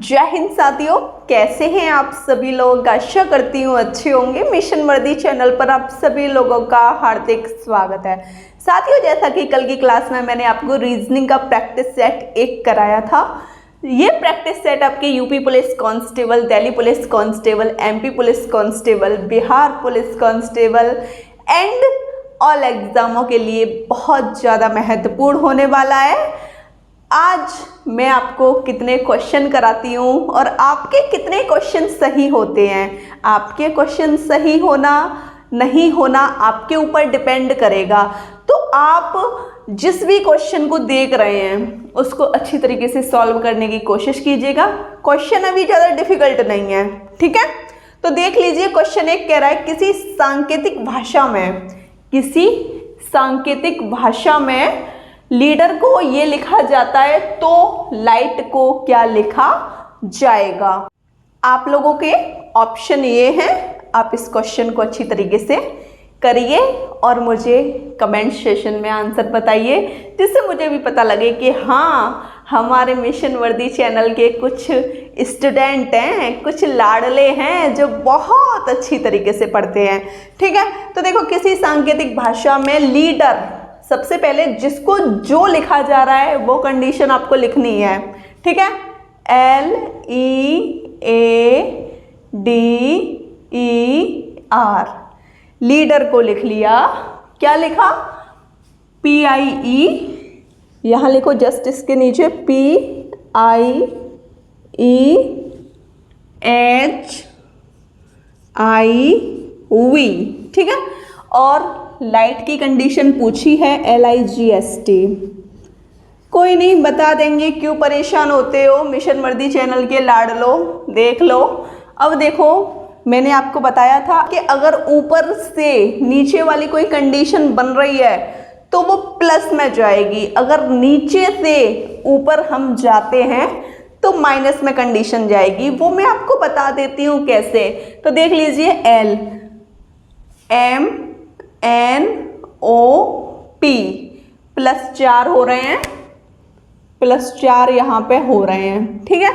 जय हिंद साथियों, कैसे हैं आप सभी लोग। आशा करती हूँ अच्छे होंगे। मिशन वर्दी चैनल पर आप सभी लोगों का हार्दिक स्वागत है। साथियों, जैसा कि कल की क्लास में मैंने आपको रीजनिंग का प्रैक्टिस सेट एक कराया था। ये प्रैक्टिस सेट आपके UP police constable, Delhi police constable, MP police constable, Bihar police constable and all एग्जामों के लिए बहुत ज़्यादा महत्वपूर्ण होने वाला है। आज मैं आपको कितने क्वेश्चन कराती हूँ और आपके कितने क्वेश्चन सही होते हैं। आपके क्वेश्चन सही होना नहीं होना आपके ऊपर डिपेंड करेगा। तो आप जिस भी क्वेश्चन को देख रहे हैं उसको अच्छी तरीके से सॉल्व करने की कोशिश कीजिएगा। क्वेश्चन अभी ज़्यादा डिफिकल्ट नहीं है, ठीक है। तो देख लीजिए, क्वेश्चन एक कह रहा है किसी सांकेतिक भाषा में लीडर को ये लिखा जाता है तो लाइट को क्या लिखा जाएगा। आप लोगों के ऑप्शन ये हैं। आप इस क्वेश्चन को अच्छी तरीके से करिए और मुझे कमेंट सेशन में आंसर बताइए, जिससे मुझे भी पता लगे कि हाँ, हमारे मिशन वर्दी चैनल के कुछ स्टूडेंट हैं, कुछ लाडले हैं जो बहुत अच्छी तरीके से पढ़ते हैं, ठीक है। तो देखो, किसी सांकेतिक भाषा में लीडर, सबसे पहले जिसको जो लिखा जा रहा है वो कंडीशन आपको लिखनी है, ठीक है। LEADER, लीडर को लिख लिया। क्या लिखा? PIE, यहाँ लिखो जस्ट इसके नीचे PIEHIV, ठीक है। और लाइट की कंडीशन पूछी है LIGST। कोई नहीं, बता देंगे, क्यों परेशान होते हो। मिशन वर्दी चैनल के लाडलो, देख लो। अब देखो, मैंने आपको बताया था कि अगर ऊपर से नीचे वाली कोई कंडीशन बन रही है तो वो प्लस में जाएगी। अगर नीचे से ऊपर हम जाते हैं तो माइनस में कंडीशन जाएगी। वो मैं आपको बता देती हूँ कैसे। तो देख लीजिए, LMNOP +4 हो रहे हैं, +4 यहाँ पे हो रहे हैं, ठीक है।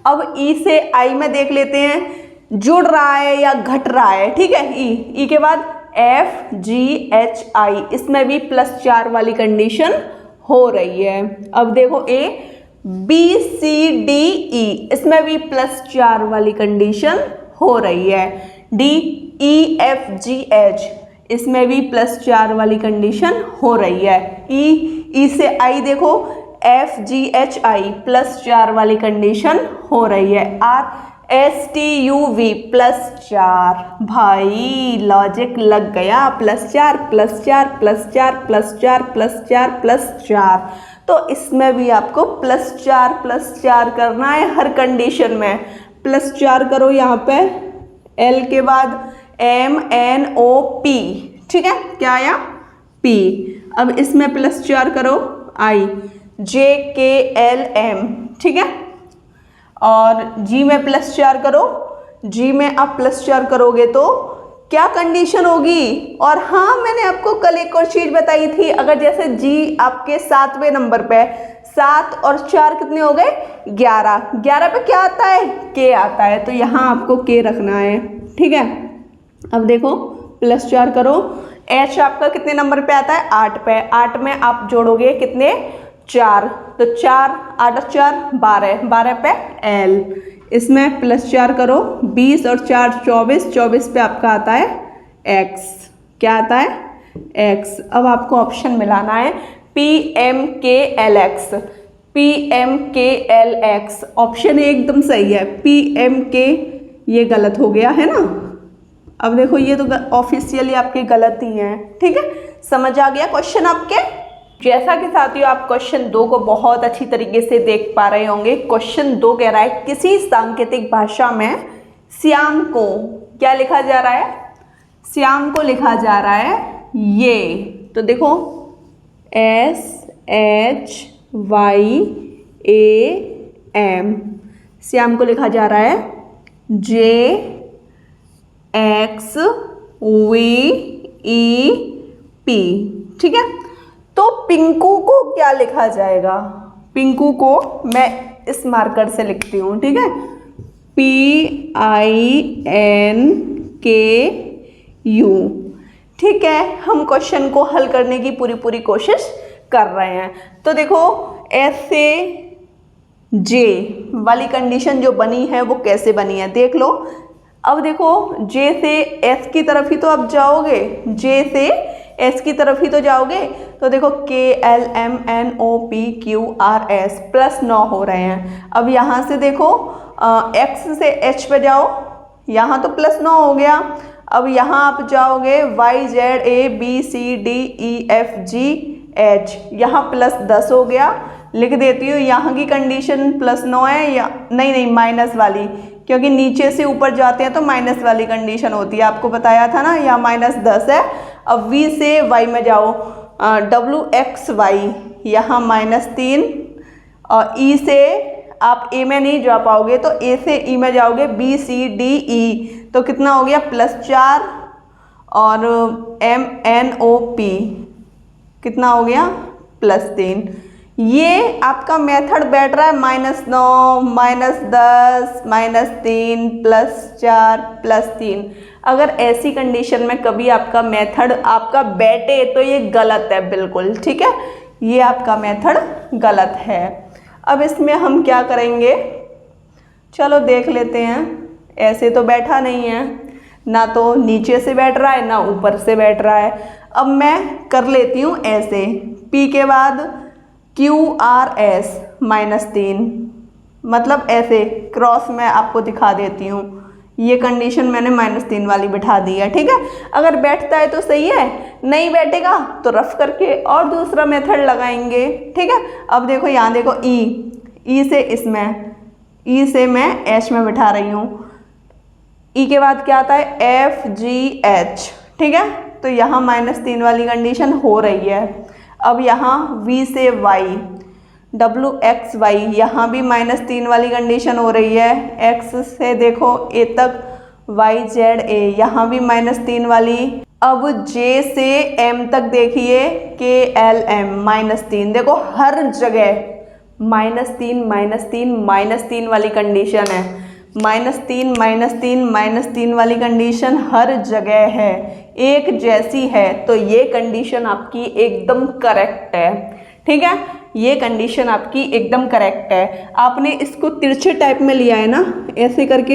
अब E से I में देख लेते हैं, जुड़ रहा है या घट रहा है, ठीक है। E के बाद FGHI, इसमें भी +4 वाली कंडीशन हो रही है। अब देखो ABCDE, इसमें भी +4 वाली कंडीशन हो रही है। DEFGH, इसमें भी +4 वाली कंडीशन हो रही है। E से I देखो, FGHI +4 वाली कंडीशन हो रही है। RSTUV +4, भाई लॉजिक लग गया। +4 +4 +4 +4 +4 +4, तो इसमें भी आपको +4 करना है हर कंडीशन में। +4 करो यहाँ पे। L के बाद MNOP, ठीक है। क्या आया? P। अब इसमें +4 करो, IJKLM, ठीक है। और G में +4 करो। G में आप +4 करोगे तो क्या कंडीशन होगी। और हाँ, मैंने आपको कल एक और चीज़ बताई थी। अगर जैसे G आपके 7वें नंबर पे, 7 और 4 कितने हो गए? 11 पे क्या आता है? K आता है। तो यहाँ आपको K रखना है, ठीक है। अब देखो, +4 करो। H आपका कितने नंबर पे आता है? 8 पे। 8 में आप जोड़ोगे कितने? 4। तो 4 8 और 4 12 पे L। इसमें +4 करो। 20 और 4 24, 24 पे आपका आता है X। क्या आता है? X। अब आपको ऑप्शन मिलाना है PMKLX। ऑप्शन एकदम सही है। PMK ये गलत हो गया है ना। अब देखो, ये तो ऑफिशियली आपके गलत ही हैं, ठीक है। समझ आ गया क्वेश्चन आपके। जैसा कि साथियों, आप क्वेश्चन 2 को बहुत अच्छी तरीके से देख पा रहे होंगे। क्वेश्चन 2 कह रहा है किसी सांकेतिक भाषा में श्याम को क्या लिखा जा रहा है? श्याम को लिखा जा रहा है ये। तो देखो, SHYAM, श्याम को लिखा जा रहा है JXVEP, ठीक है। तो पिंकू को क्या लिखा जाएगा? पिंकू को मैं इस मार्कर से लिखती हूँ, ठीक है, PINKU। ठीक है, हम क्वेश्चन को हल करने की पूरी कोशिश कर रहे हैं। तो देखो एस से जे वाली कंडीशन जो बनी है वो कैसे बनी है देख लो। अब देखो जे से एस की तरफ ही तो अब जाओगे, जे से एस की तरफ ही तो जाओगे। तो देखो KLMNOPQRS प्लस 9 हो रहे हैं। अब यहाँ से देखो एक्स से एच पे जाओ, यहाँ तो प्लस 9 हो गया। अब यहाँ आप जाओगे YZABCDEFGH, यहाँ प्लस 10 हो गया। लिख देती हूँ, यहाँ की कंडीशन प्लस 9 है या नहीं माइनस वाली, क्योंकि नीचे से ऊपर जाते हैं तो माइनस वाली कंडीशन होती है, आपको बताया था ना, यहाँ -10 है। अब V से Y में जाओ, WXY यहाँ -3, और E से आप A में नहीं जा पाओगे तो A से E में जाओगे, BCDE तो कितना हो गया +4, और MNOP कितना हो गया +3। ये आपका मेथड बैठ रहा है -9 -10 -3 +4 +3। अगर ऐसी कंडीशन में कभी आपका मेथड आपका बैठे तो ये गलत है बिल्कुल, ठीक है, ये आपका मेथड गलत है। अब इसमें हम क्या करेंगे, चलो देख लेते हैं। ऐसे तो बैठा नहीं है, ना तो नीचे से बैठ रहा है ना ऊपर से बैठ रहा है। अब मैं कर लेती हूँ ऐसे, P के बाद QRS -3, मतलब ऐसे क्रॉस में आपको दिखा देती हूँ। ये कंडीशन मैंने -3 वाली बिठा दी है, ठीक है। अगर बैठता है तो सही है, नहीं बैठेगा तो रफ करके और दूसरा मेथड लगाएंगे, ठीक है। अब देखो यहाँ देखो ई से इसमें, ई से मैं एच में बिठा रही हूँ। ई के बाद क्या आता है FGH, ठीक है, तो यहाँ -3 वाली कंडीशन हो रही है। अब यहाँ V से Y WXY, यहाँ भी -3 वाली कंडीशन हो रही है। X से देखो A तक YZA, यहाँ भी -3 वाली। अब J से M तक देखिए KLM -3, देखो हर जगह -3 वाली कंडीशन है, -3 वाली कंडीशन हर जगह है, एक जैसी है। तो ये कंडीशन आपकी एकदम करेक्ट है, ठीक है, ये कंडीशन आपकी एकदम करेक्ट है। आपने इसको तिरछे टाइप में लिया है ना, ऐसे करके,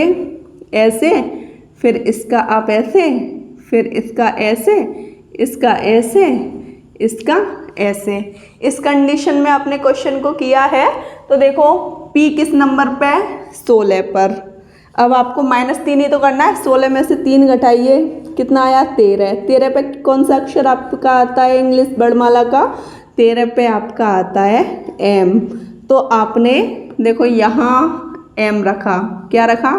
ऐसे, फिर इसका आप ऐसे, फिर इसका ऐसे, इसका ऐसे, इसका ऐसे, इस कंडीशन में आपने क्वेश्चन को किया है। तो देखो P किस नंबर पे, 16 पर। अब आपको -3 ही तो करना है, 16 में से 3 घटाइए, कितना आया 13। 13 पे कौन सा अक्षर आपका आता है इंग्लिश वर्णमाला का, 13 पे आपका आता है M। तो आपने देखो यहाँ M रखा, क्या रखा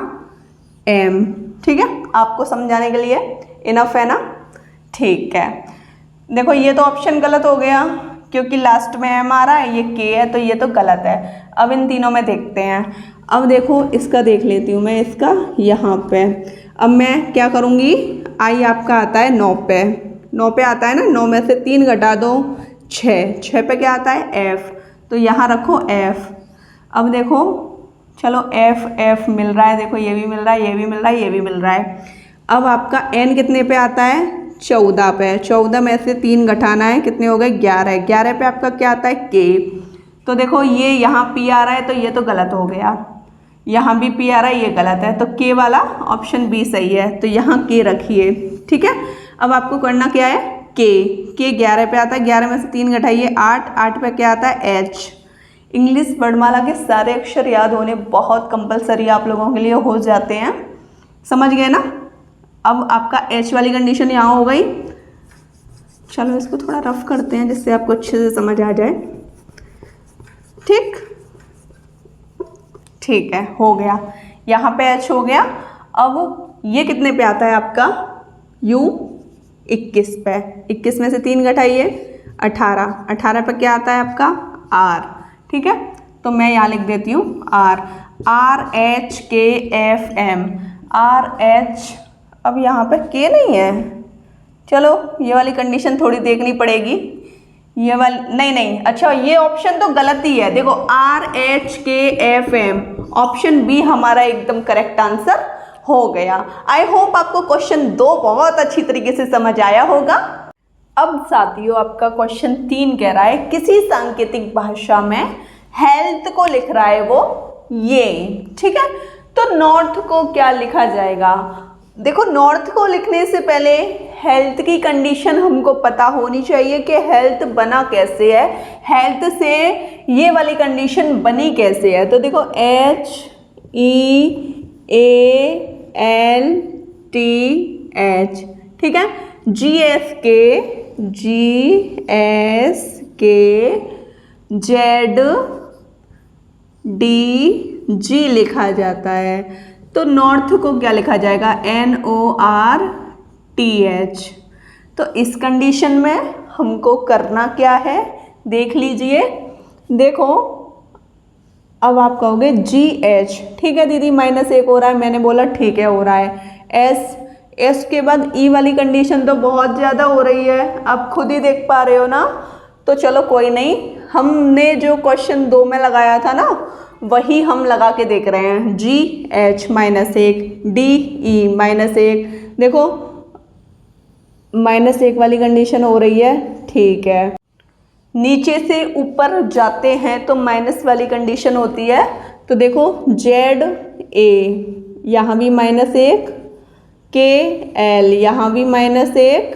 M, ठीक है, आपको समझाने के लिए इनफ है ना, ठीक है। देखो ये तो ऑप्शन गलत हो गया क्योंकि लास्ट में M आ रहा है, ये K है, तो ये तो गलत है। अब इन तीनों में देखते हैं। अब देखो इसका देख लेती हूँ मैं, इसका यहाँ पे। अब मैं क्या करूँगी, I आपका आता है 9 पे, 9 पे आता है ना, 9 में से 3 घटा दो 6 पे क्या आता है F, तो यहाँ रखो F। अब देखो चलो F मिल रहा है, देखो ये भी मिल रहा है, ये भी मिल रहा है, ये भी मिल रहा है। अब आपका N कितने पे आता है, 14 पे। 14 में से 3 घटाना है, कितने हो गए 11। 11 पे आपका क्या आता है K। तो देखो ये यहाँ P आ रहा है तो ये तो गलत हो गया, यहाँ भी P आ रहा है, ये गलत है, तो K वाला ऑप्शन B सही है। तो यहाँ K रखिए, ठीक है। अब आपको करना क्या है, K 11 पे आता है, 11 में से 3 घटाइए 8 पे क्या आता है H। इंग्लिश वर्णमाला के सारे अक्षर याद होने बहुत कंपलसरी आप लोगों के लिए हो जाते हैं, समझ गए ना। अब आपका H वाली कंडीशन यहाँ हो गई। चलो इसको थोड़ा रफ करते हैं जिससे आपको अच्छे से समझ आ जाए, ठीक है, हो गया, यहाँ पे H हो गया। अब ये कितने पे आता है आपका U, 21 पे। 21 में से 3 घटाइए 18 पे क्या आता है आपका R, ठीक है। तो मैं यहाँ लिख देती हूँ RHKFM, RH। अब यहाँ पे K नहीं है, चलो ये वाली कंडीशन थोड़ी देखनी पड़ेगी, ये वाली नहीं नहीं, अच्छा ये ऑप्शन तो गलत ही है। देखो RHKFM, ऑप्शन बी हमारा एकदम करेक्ट आंसर हो गया। आई होप आपको क्वेश्चन 2 बहुत अच्छी तरीके से समझ आया होगा। अब साथियों आपका क्वेश्चन 3 कह रहा है किसी सांकेतिक भाषा में हेल्थ को लिख रहा है वो ये, ठीक है। तो नॉर्थ को क्या लिखा जाएगा? देखो नॉर्थ को लिखने से पहले हेल्थ की कंडीशन हमको पता होनी चाहिए कि हेल्थ बना कैसे है, हेल्थ से ये वाली कंडीशन बनी कैसे है। तो देखो HEALTH, ठीक है। ZDG लिखा जाता है। तो नॉर्थ को क्या लिखा जाएगा? NORTH। तो इस कंडीशन में हमको करना क्या है देख लीजिए। देखो अब आप कहोगे GH, ठीक है दीदी -1 हो रहा है, मैंने बोला ठीक है हो रहा है। S के बाद E वाली कंडीशन तो बहुत ज़्यादा हो रही है, आप खुद ही देख पा रहे हो ना। तो चलो कोई नहीं, हमने जो क्वेश्चन 2 में लगाया था ना वही हम लगा के देख रहे हैं। GH -1, DE -1, देखो -1 वाली कंडीशन हो रही है, ठीक है। नीचे से ऊपर जाते हैं तो माइनस वाली कंडीशन होती है। तो देखो ZA यहाँ भी -1, KL यहाँ भी -1,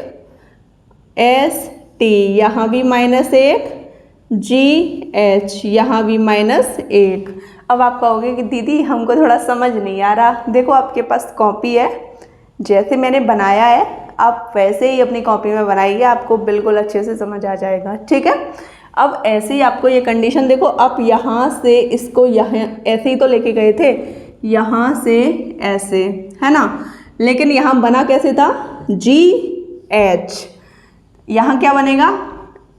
ST यहाँ भी -1, GH यहाँ भी -1। अब आप कहोगे कि दीदी हमको थोड़ा समझ नहीं आ रहा। देखो आपके पास कॉपी है, जैसे मैंने बनाया है आप वैसे ही अपनी कॉपी में बनाइए, आपको बिल्कुल अच्छे से समझ आ जाएगा, ठीक है। अब ऐसे ही आपको ये कंडीशन देखो, आप यहाँ से इसको यहाँ ऐसे ही तो लेके गए थे, यहाँ से ऐसे, है ना। लेकिन यहाँ बना कैसे था? GH, यहाँ क्या बनेगा?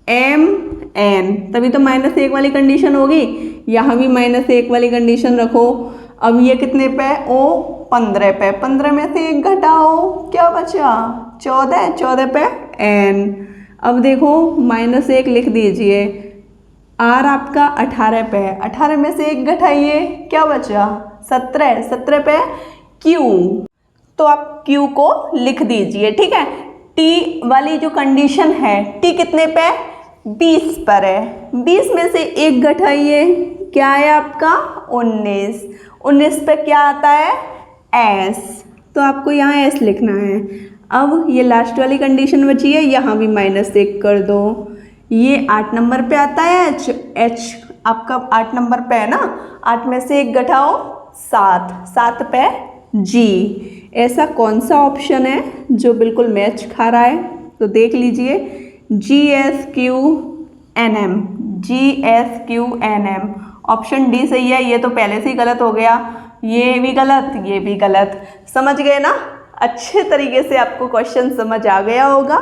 MN, तभी तो -1 वाली कंडीशन होगी। यहाँ भी -1 वाली कंडीशन रखो। अब ये कितने पे? O 15 पे, 15 में से 1 घटाओ, क्या बचा? 14, 14 पे N। अब देखो -1 लिख दीजिए। R आपका 18 पे है, 18 में से 1 घटाइए, क्या बचा? 17, 17 पे Q। तो आप Q को लिख दीजिए, ठीक है। T वाली जो कंडीशन है, T कितने पे? 20 पर है, 20 में से 1 घटाइए, क्या है आपका? 19, 19 पे क्या आता है? S। तो आपको यहाँ S लिखना है। अब ये लास्ट वाली कंडीशन बची है, यहाँ भी -1 कर दो। ये 8 नंबर पे आता है H आपका 8 नंबर पे है ना, 8 में से 1 घटाओ 7, 7 पे G। ऐसा कौन सा ऑप्शन है जो बिल्कुल मैच खा रहा है? तो देख लीजिए, GSQNM, GSQNM, ऑप्शन डी सही है। ये तो पहले से ही गलत हो गया, ये भी गलत, ये भी गलत। समझ गए ना? अच्छे तरीके से आपको क्वेश्चन समझ आ गया होगा।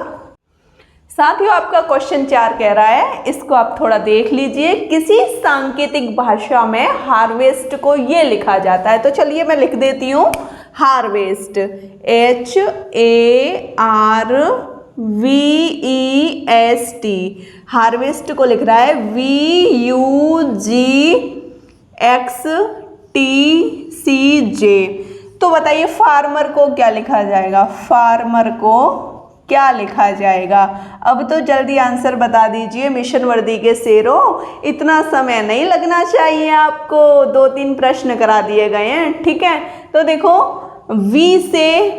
साथियों आपका क्वेश्चन 4 कह रहा है, इसको आप थोड़ा देख लीजिए। किसी सांकेतिक भाषा में हार्वेस्ट को ये लिखा जाता है। तो चलिए मैं लिख देती हूँ हार्वेस्ट, HARVEST, हार्वेस्ट को लिख रहा है VUGXTCJ। तो बताइए फार्मर को क्या लिखा जाएगा? फार्मर को क्या लिखा जाएगा? अब तो जल्दी आंसर बता दीजिए मिशन वर्दी के शेरों, इतना समय नहीं लगना चाहिए आपको, 2-3 प्रश्न करा दिए गए हैं, ठीक है। तो देखो V से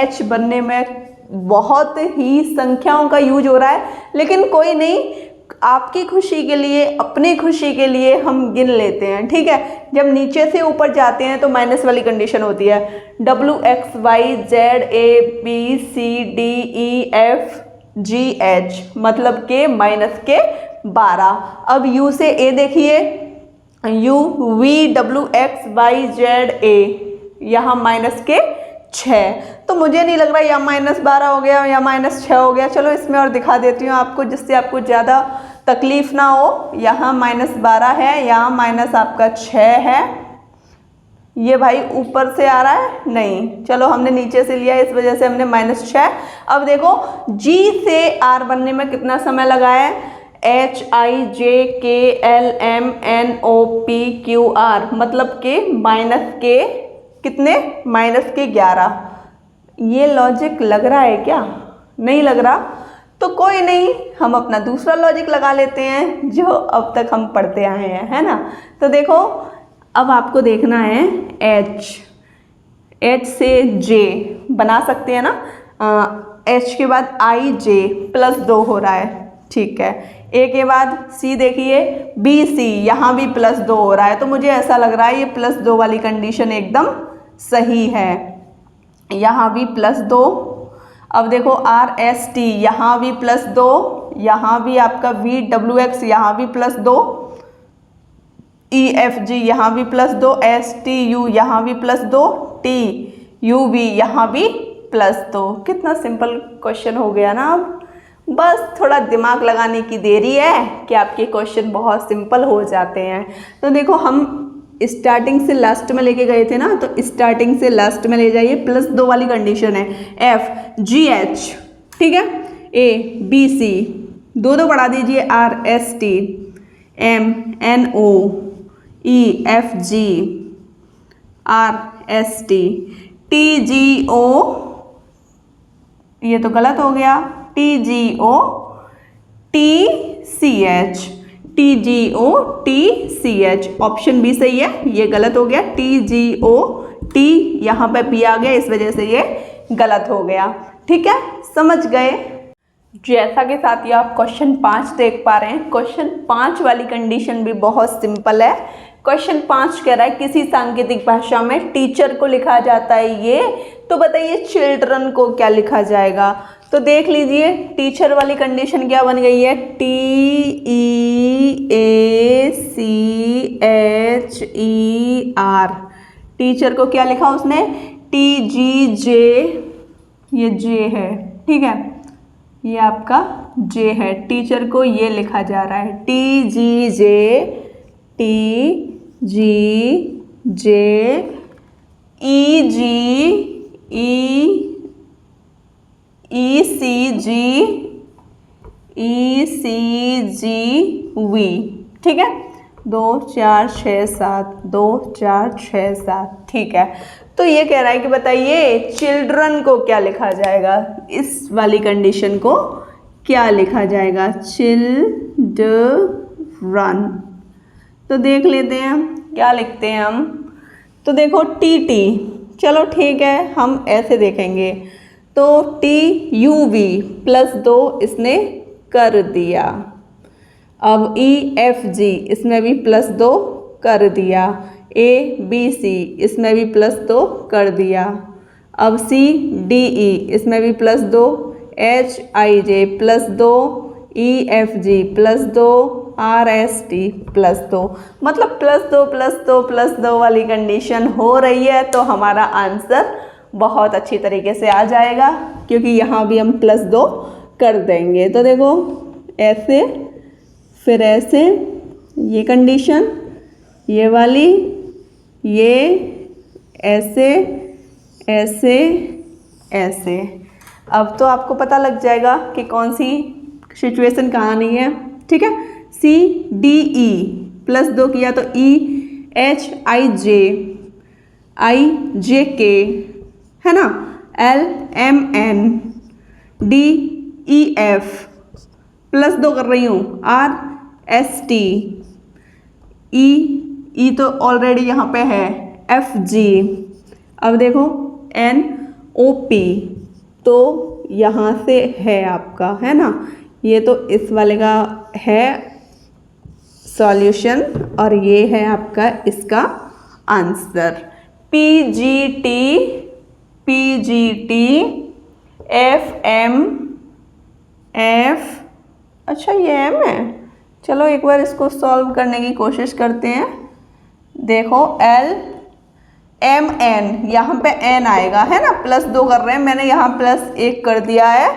H बनने में बहुत ही संख्याओं का यूज हो रहा है, लेकिन कोई नहीं, आपकी खुशी के लिए, अपनी खुशी के लिए हम गिन लेते हैं, ठीक है। जब नीचे से ऊपर जाते हैं तो माइनस वाली कंडीशन होती है, WXYZABCDEFGH, मतलब के -12। अब U से A देखिए, UVWXYZA, यहाँ -6। तो मुझे नहीं लग रहा या -12 हो गया या -6 हो गया। चलो इसमें और दिखा देती हूँ आपको, जिससे आपको ज़्यादा तकलीफ ना हो। यहाँ -12 है, यहाँ आपका 6 है, ये भाई ऊपर से आ रहा है, नहीं, चलो हमने नीचे से लिया, इस वजह से हमने -6। अब देखो G से R बनने में कितना समय लगा है, HIJKLMNOPQR, मतलब के कितने, -11। ये लॉजिक लग रहा है क्या, नहीं लग रहा, तो कोई नहीं, हम अपना दूसरा लॉजिक लगा लेते हैं जो अब तक हम पढ़ते आए हैं, है ना। तो देखो अब आपको देखना है H से J बना सकते हैं ना, H के बाद IJ +2 हो रहा है, ठीक है। A के बाद C देखिए, BC, यहाँ भी +2 हो रहा है, तो मुझे ऐसा लग रहा है ये +2 वाली कंडीशन एकदम सही है। यहाँ भी +2, अब देखो RST, यहाँ भी +2, यहाँ भी आपका VWX, यहाँ भी +2, EFG यहाँ भी +2, STU यहाँ भी +2, TUV यहाँ भी +2। कितना सिंपल क्वेश्चन हो गया ना। अब बस थोड़ा दिमाग लगाने की देरी है कि आपके क्वेश्चन बहुत सिंपल हो जाते हैं। तो देखो हम स्टार्टिंग से लास्ट में लेके गए थे ना, तो स्टार्टिंग से लास्ट में ले जाइए, +2 वाली कंडीशन है, FGH, ठीक है, ABC, दो बढ़ा दीजिए, RST, MNO, EFG, RST, TGO, ये तो गलत हो गया, TGO, TCH, TGO, TCH, option B सही है, ये गलत हो गया, TGO, T यहाँ पे P आ गया, इस वजह से ये गलत हो गया, ठीक है, समझ गए। जैसा कि साथियों आप क्वेश्चन 5 देख पा रहे हैं, क्वेश्चन 5 वाली कंडीशन भी बहुत सिंपल है। क्वेश्चन 5 कह रहा है किसी सांकेतिक भाषा में टीचर को लिखा जाता है ये, तो बताइए चिल्ड्रन को क्या लिखा जाएगा। तो देख लीजिए टीचर वाली कंडीशन क्या बन गई है, TEACHER, टीचर को क्या लिखा उसने, TGJ, ये J है, ठीक है, ये आपका J है, टीचर को ये लिखा जा रहा है, TGJ, TGJ, EG, ECGV, ठीक है, 2 4 6 7, 2 4 6 7, ठीक है। तो ये कह रहा है कि बताइए चिल्ड्रन को क्या लिखा जाएगा, इस वाली कंडीशन को क्या लिखा जाएगा, चिल्ड्रन। तो देख लेते हैं क्या लिखते हैं हम। तो देखो TT, चलो ठीक है, हम ऐसे देखेंगे, तो TUV +2 इसने कर दिया, अब EFG इसमें भी +2 कर दिया, ABC इसमें भी +2 कर दिया, अब CDE इसमें भी +2, HIJ +2, EFG +2, RST +2, मतलब +2 वाली कंडीशन हो रही है, तो हमारा आंसर बहुत अच्छी तरीके से आ जाएगा, क्योंकि यहाँ भी हम +2 कर देंगे। तो देखो ऐसे, फिर ऐसे, ये कंडीशन, ये वाली, ये ऐसे ऐसे ऐसे। अब तो आपको पता लग जाएगा कि कौन सी सिचुएशन कहाँ नहीं है, ठीक है। CDE +2 किया तो EHIJ, IJK, है ना, LMN, DEF +2 कर रही हूँ, RST, E तो ऑलरेडी यहाँ पे है, FG, अब देखो NOP तो यहाँ से है आपका, है ना, ये तो इस वाले का है सॉल्यूशन, और ये है आपका इसका आंसर। PGT FM, अच्छा ये M है, चलो एक बार इसको सॉल्व करने की कोशिश करते हैं। देखो LMN, यहाँ पे N आएगा, है ना, +2 कर रहे हैं, मैंने यहाँ +1 कर दिया है,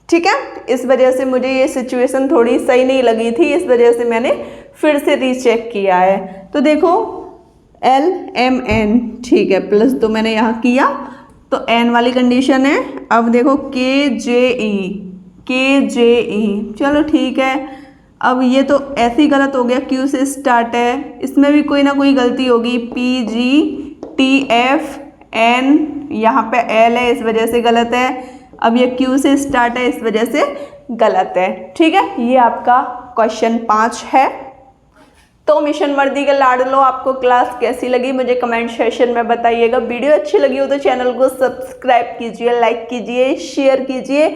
ठीक है। इस वजह से मुझे ये सिचुएशन थोड़ी सही नहीं लगी थी, इस वजह से मैंने फिर से रीचेक किया है। तो देखो LMN, ठीक है, प्लस तो मैंने यहाँ किया तो N वाली कंडीशन है। अब देखो KJE, चलो ठीक है। अब ये तो ऐसे ही गलत हो गया, Q से स्टार्ट है, इसमें भी कोई ना कोई गलती होगी। PGTFN, यहाँ पे L है इस वजह से गलत है। अब ये Q से स्टार्ट है इस वजह से गलत है। ठीक है, ये आपका क्वेश्चन 5 है। तो मिशन वर्दी के लाडलो, आपको क्लास कैसी लगी मुझे कमेंट सेक्शन में बताइएगा। वीडियो अच्छी लगी हो तो चैनल को सब्सक्राइब कीजिए, लाइक कीजिए, शेयर कीजिए।